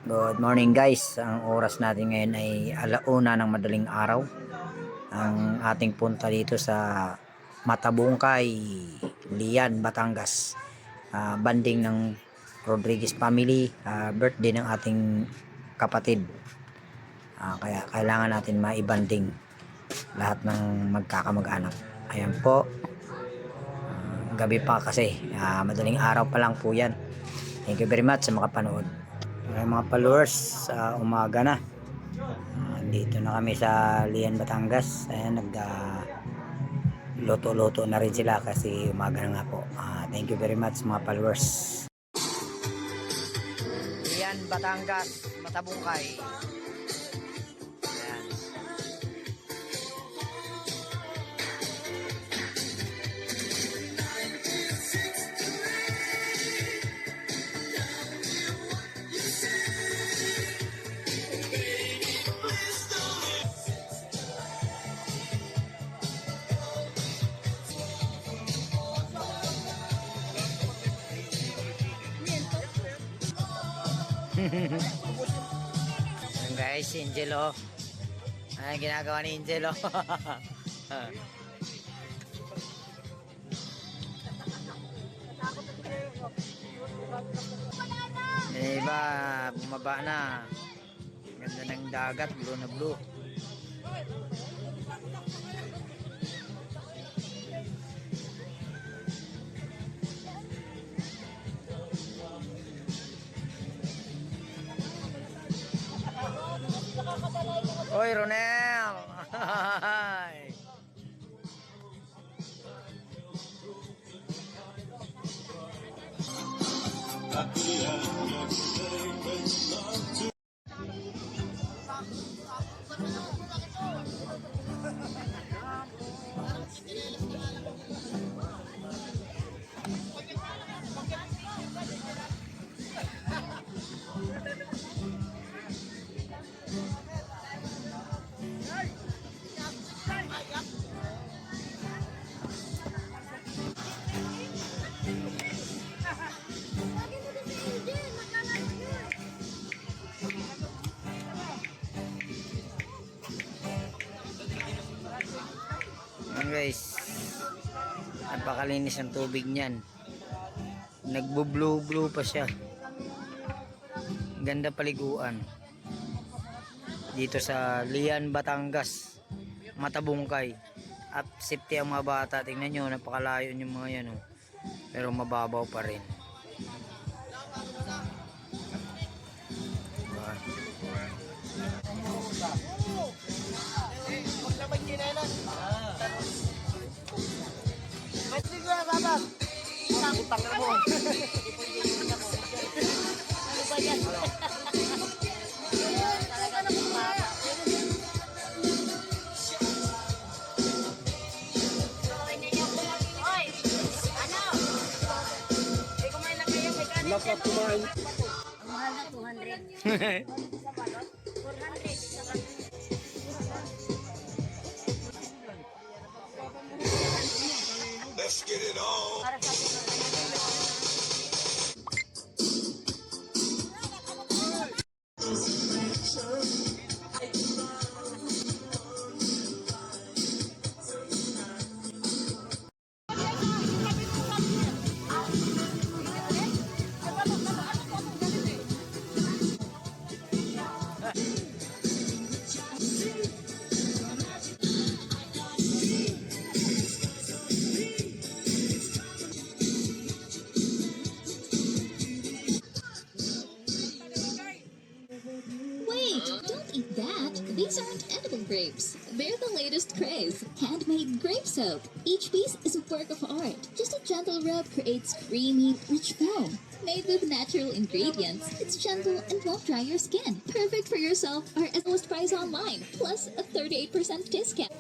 Good morning guys. Ang oras natin ngayon ay alauna ng madaling araw. Ang ating punta dito sa Matabungkay, Lian, Batangas. Banding ng Rodriguez family. Birthday ng ating kapatid. Kaya kailangan natin maibanding lahat ng magkakamag-anak. Ayan po. Gabi pa kasi. Madaling araw pa lang po yan. Thank you very much sa makapanood. Mga followers, umaga na. Dito na kami sa Lian, Batangas. Ayan, luto-luto na rin sila kasi umaga na nga po. Thank you very much mga followers. Lian, Batangas, Matabungkay. Ayan. Ayan guys, si Angelo. Ayan ginagawa ni Angelo. Iba, bumaba na. Ganda ng dagat, blue na blue. Oy, Ronel! Ayan guys, napakalinis ang tubig niyan. Nagbo-blue pa siya. Ganda paliguan dito sa Lian, Batangas, Matabungkay. At safety ang mga bata. Tingnan nyo, napakalayo yung mga yan, oh. Pero mababaw pa rin. Diba? Dapat kumain. Ang mahal na 200. 400. Let's get it on. Para sa Wait, don't eat that. These aren't edible grapes. They're the latest craze. Handmade grape soap. Each piece is a work of art. Just a gentle rub creates creamy, rich foam. Made with natural ingredients, it's gentle and won't dry your skin. Perfect for yourself or at lowest price online, plus a 38% discount.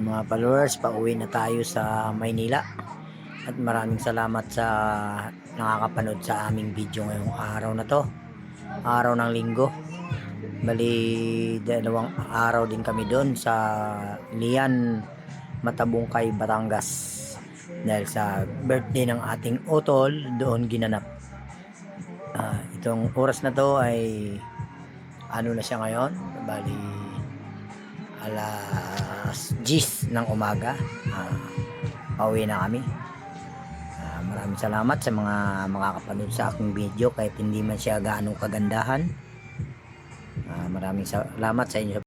mga followers, pauwi na tayo sa Maynila. At maraming salamat sa nakakapanood sa aming video ngayong araw na to. Araw ng linggo. Bali, 2 araw din kami doon sa Lian, Matabungkay, Batangas. Dahil sa birthday ng ating utol, doon ginanap. Itong oras na to ay ano na siya ngayon? Bali, alas 10 ng umaga. Pauwi na kami. Maraming salamat sa mga makakapanood sa aking video kahit hindi man siya gaano kagandahan. Maraming salamat sa inyo.